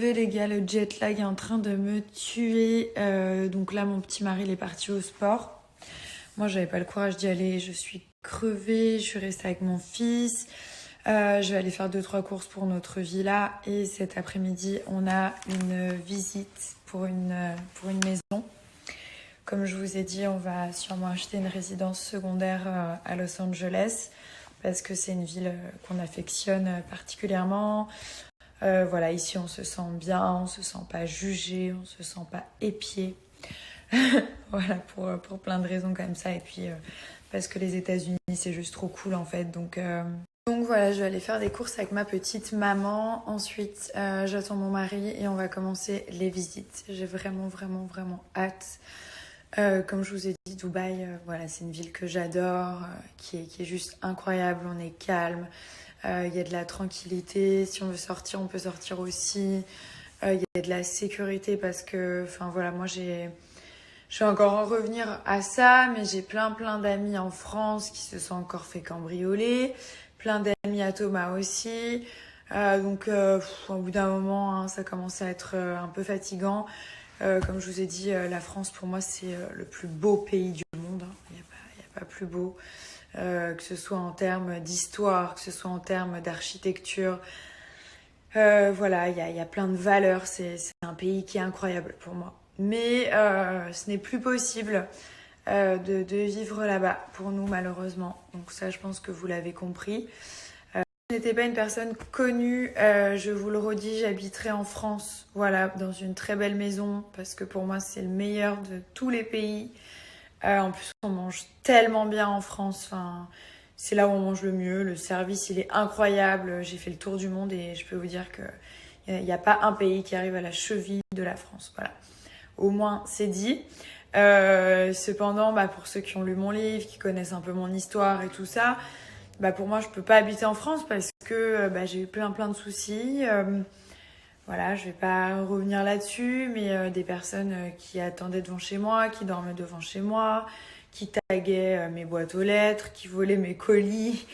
Les gars, le jet lag est en train de me tuer. Donc là, mon petit mari il est parti au sport. Moi, j'avais pas le courage d'y aller. Je suis crevée. Je suis restée avec mon fils. Je vais aller faire 2-3 courses pour notre villa. Et cet après-midi, on a une visite pour une maison. Comme je vous ai dit, on va sûrement acheter une résidence secondaire à Los Angeles parce que c'est une ville qu'on affectionne particulièrement. Voilà, ici on se sent bien, on se sent pas jugé, on se sent pas épié. Voilà, pour plein de raisons comme ça. Et puis parce que les États-Unis c'est juste trop cool en fait. Donc voilà, je vais aller faire des courses avec ma petite maman. Ensuite, j'attends mon mari et on va commencer les visites. J'ai vraiment hâte. Comme je vous ai dit, Dubaï, voilà, c'est une ville que j'adore, qui est juste incroyable. On est calme. Il y a de la tranquillité, si on veut sortir, on peut sortir aussi. Il y a de la sécurité parce que, enfin voilà, moi je vais encore en revenir à ça, mais j'ai plein d'amis en France qui se sont encore fait cambrioler, plein d'amis à Thomas aussi. Donc au bout d'un moment, hein, ça commence à être un peu fatigant. Comme je vous ai dit, la France pour moi c'est le plus beau pays du monde, hein. Il n'y a pas plus beau. Que ce soit en termes d'histoire, que ce soit en termes d'architecture. Voilà, il y a plein de valeurs. C'est un pays qui est incroyable pour moi. Mais ce n'est plus possible de vivre là-bas pour nous, malheureusement. Donc ça, je pense que vous l'avez compris. Je n'étais pas une personne connue. Je vous le redis, j'habiterai en France. Voilà, dans une très belle maison. Parce que pour moi, c'est le meilleur de tous les pays. En plus, on mange tellement bien en France. Enfin, c'est là où on mange le mieux. Le service, il est incroyable. J'ai fait le tour du monde et je peux vous dire qu'il n'y a pas un pays qui arrive à la cheville de la France. Voilà. Au moins, c'est dit. Cependant, pour ceux qui ont lu mon livre, qui connaissent un peu mon histoire et tout ça, pour moi, je peux pas habiter en France parce que j'ai eu plein de soucis. Voilà, je vais pas revenir là-dessus, mais des personnes qui attendaient devant chez moi, qui dormaient devant chez moi, qui taguaient mes boîtes aux lettres, qui volaient mes colis,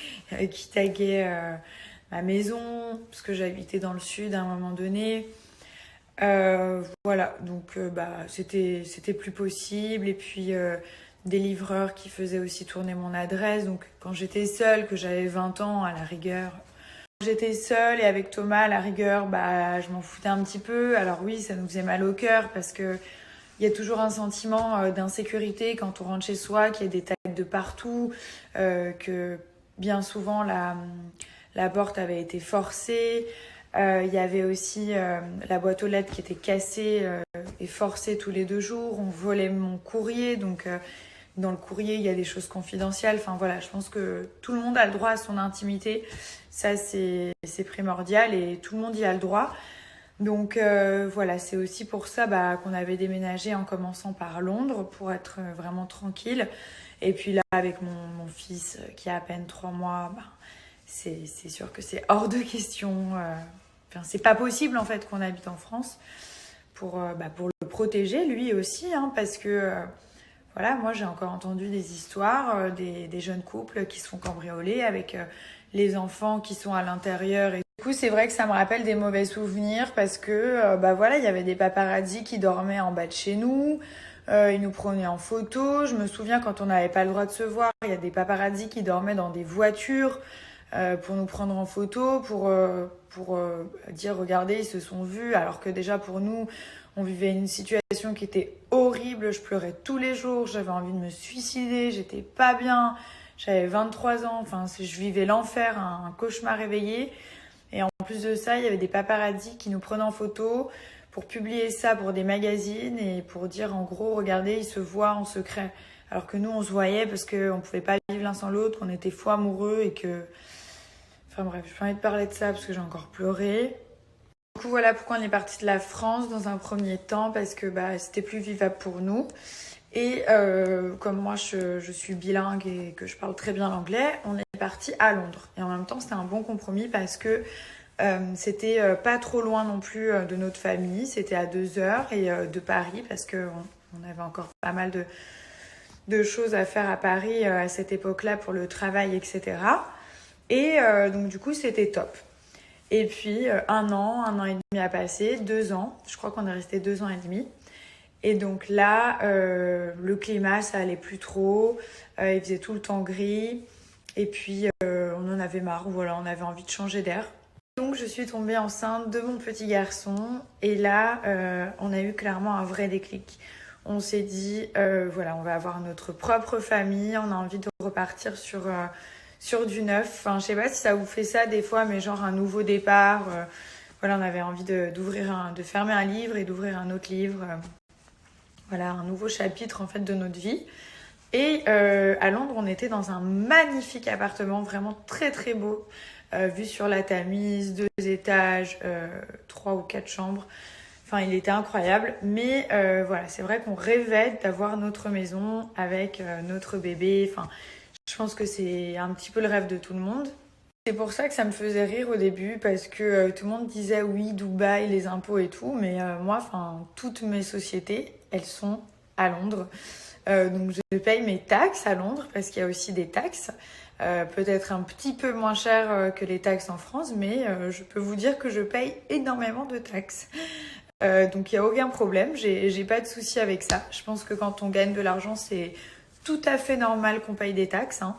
qui taguaient ma maison, parce que j'habitais dans le sud à un moment donné. Voilà, donc c'était plus possible. Et puis des livreurs qui faisaient aussi tourner mon adresse. Donc quand j'étais seule, que j'avais 20 ans, à la rigueur... J'étais seule et avec Thomas, à la rigueur, je m'en foutais un petit peu. Alors oui, ça nous faisait mal au cœur parce que il y a toujours un sentiment d'insécurité quand on rentre chez soi, qu'il y a des tags de partout, que bien souvent la porte avait été forcée. Il y avait aussi la boîte aux lettres qui était cassée et forcée tous les 2 jours. On volait mon courrier, donc dans le courrier, il y a des choses confidentielles. Enfin voilà, je pense que tout le monde a le droit à son intimité. Ça, c'est primordial et tout le monde y a le droit. Donc voilà, c'est aussi pour ça qu'on avait déménagé en commençant par Londres pour être vraiment tranquille. Et puis là, avec mon fils qui a à peine 3 mois, c'est sûr que c'est hors de question. Enfin, c'est pas possible en fait qu'on habite en France pour le protéger lui aussi, hein, parce que... Voilà, moi j'ai encore entendu des histoires des jeunes couples qui se font cambrioler avec les enfants qui sont à l'intérieur. Et du coup, c'est vrai que ça me rappelle des mauvais souvenirs parce que voilà, il y avait des paparazzis qui dormaient en bas de chez nous. Ils nous prenaient en photo. Je me souviens quand on n'avait pas le droit de se voir, il y a des paparazzis qui dormaient dans des voitures pour nous prendre en photo, pour dire regardez, ils se sont vus. Alors que déjà pour nous, on vivait une situation qui était horrible, je pleurais tous les jours, j'avais envie de me suicider, j'étais pas bien, j'avais 23 ans, enfin je vivais l'enfer, un cauchemar réveillé. Et en plus de ça, il y avait des paparazzis qui nous prenaient en photo pour publier ça pour des magazines et pour dire en gros, regardez, ils se voient en secret. Alors que nous, on se voyait parce qu'on pouvait pas vivre l'un sans l'autre, qu'on était fous amoureux et que... Enfin bref, j'ai pas envie de parler de ça parce que j'ai encore pleuré. Du coup, voilà pourquoi on est parti de la France dans un premier temps, parce que c'était plus vivable pour nous. Et comme moi, je suis bilingue et que je parle très bien l'anglais, on est parti à Londres. Et en même temps, c'était un bon compromis parce que c'était pas trop loin non plus de notre famille. C'était à 2 heures et de Paris parce qu'on avait encore pas mal de choses à faire à Paris à cette époque-là pour le travail, etc. Et donc du coup, c'était top. Et puis 1 an et demi a passé, 2 ans. Je crois qu'on est resté 2 ans et demi. Et donc là, le climat, ça allait plus trop. Il faisait tout le temps gris. Et puis, on en avait marre. Voilà, on avait envie de changer d'air. Donc, je suis tombée enceinte de mon petit garçon. Et là, on a eu clairement un vrai déclic. On s'est dit, voilà, on va avoir notre propre famille. On a envie de repartir sur du neuf. Enfin, je sais pas si ça vous fait ça des fois, mais genre un nouveau départ. Voilà, on avait envie de fermer un livre et d'ouvrir un autre livre. Voilà, un nouveau chapitre en fait de notre vie. Et à Londres, on était dans un magnifique appartement, vraiment très très beau, vue sur la Tamise, 2 étages, 3 ou 4 chambres. Enfin, il était incroyable. Mais voilà, c'est vrai qu'on rêvait d'avoir notre maison avec notre bébé. Enfin, je pense que c'est un petit peu le rêve de tout le monde. C'est pour ça que ça me faisait rire au début, parce que tout le monde disait oui, Dubaï, les impôts et tout. Mais moi, enfin, toutes mes sociétés, elles sont à Londres. Donc je paye mes taxes à Londres, parce qu'il y a aussi des taxes. Peut-être un petit peu moins cher que les taxes en France, mais je peux vous dire que je paye énormément de taxes. Donc il n'y a aucun problème, j'ai pas de souci avec ça. Je pense que quand on gagne de l'argent, c'est tout à fait normal qu'on paye des taxes. Hein.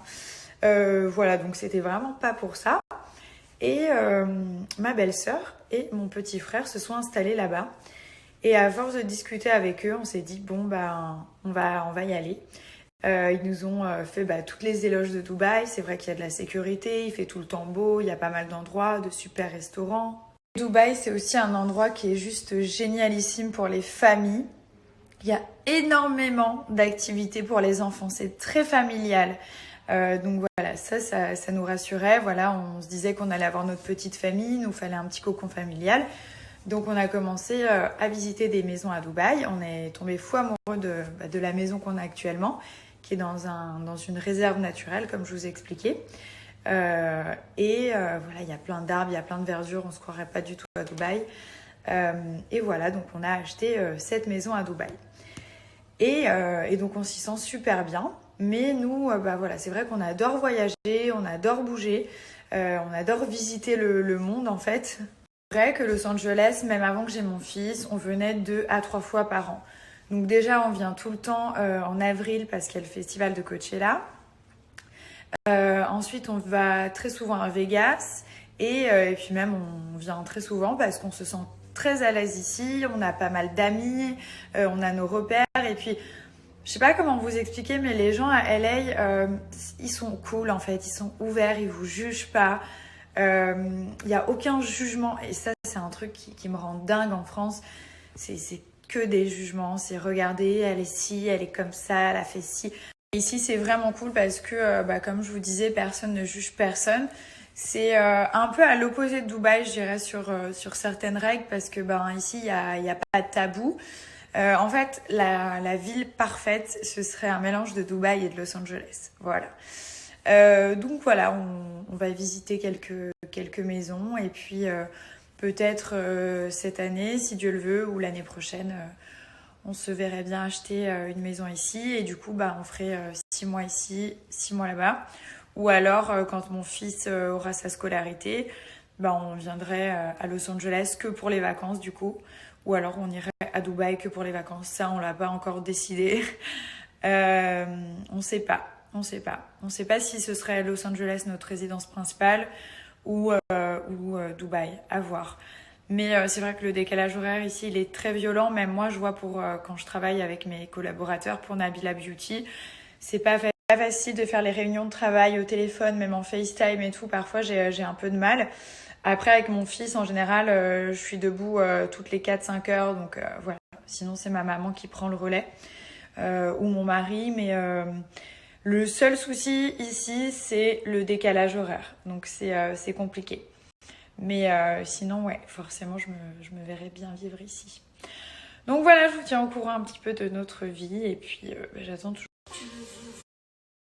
Voilà, donc c'était vraiment pas pour ça. Et ma belle-sœur et mon petit frère se sont installés là-bas. Et à force de discuter avec eux, on s'est dit, bon, bah, on va y aller. Ils nous ont fait toutes les éloges de Dubaï. C'est vrai qu'il y a de la sécurité, il fait tout le temps beau, il y a pas mal d'endroits, de super restaurants. Dubaï, c'est aussi un endroit qui est juste génialissime pour les familles. Il y a énormément d'activités pour les enfants, c'est très familial. Donc voilà, ça nous rassurait. Voilà, on se disait qu'on allait avoir notre petite famille, il nous fallait un petit cocon familial. Donc on a commencé à visiter des maisons à Dubaï. On est tombé fou amoureux de la maison qu'on a actuellement, qui est dans une réserve naturelle, comme je vous ai expliqué. Voilà, il y a plein d'arbres, il y a plein de verdure, on se croirait pas du tout à Dubaï. Et voilà, donc on a acheté cette maison à Dubaï. Et donc on s'y sent super bien. Mais nous, voilà, c'est vrai qu'on adore voyager, on adore bouger, on adore visiter le monde en fait. C'est vrai que Los Angeles, même avant que j'ai mon fils, on venait 2 à 3 fois par an. Donc déjà, on vient tout le temps en avril parce qu'il y a le festival de Coachella. Ensuite, on va très souvent à Vegas. Et puis même, on vient très souvent parce qu'on se sent très à l'aise ici. On a pas mal d'amis, on a nos repères. Et puis, je sais pas comment vous expliquer, mais les gens à LA, ils sont cool en fait. Ils sont ouverts, ils vous jugent pas. Il n'y a aucun jugement. Et ça, c'est un truc qui me rend dingue en France. C'est que des jugements. C'est regardez, elle est ci, elle est comme ça, elle a fait ci. Ici, c'est vraiment cool parce que, comme je vous disais, personne ne juge personne. C'est un peu à l'opposé de Dubaï, je dirais, sur certaines règles parce que ici, il y a pas de tabou. En fait, la ville parfaite, ce serait un mélange de Dubaï et de Los Angeles. Voilà. Donc voilà, on va visiter quelques maisons et puis peut-être cette année, si Dieu le veut, ou l'année prochaine, on se verrait bien acheter une maison ici et du coup, on ferait 6 mois ici, 6 mois là-bas. Ou alors, quand mon fils aura sa scolarité, on viendrait à Los Angeles que pour les vacances du coup. Ou alors on irait à Dubaï que pour les vacances. Ça, on l'a pas encore décidé. On sait pas. On sait pas si ce serait Los Angeles notre résidence principale ou Dubaï. À voir. Mais c'est vrai que le décalage horaire ici, il est très violent. Même moi, je vois quand je travaille avec mes collaborateurs pour Nabila Beauty, c'est pas facile de faire les réunions de travail au téléphone, même en FaceTime et tout. Parfois, j'ai un peu de mal. Après, avec mon fils, en général, je suis debout toutes les 4-5 heures. Donc voilà. Sinon, c'est ma maman qui prend le relais ou mon mari. Mais le seul souci ici, c'est le décalage horaire. Donc c'est compliqué. Mais sinon, ouais, forcément, je me verrais bien vivre ici. Donc voilà, je vous tiens au courant un petit peu de notre vie. Et puis, j'attends toujours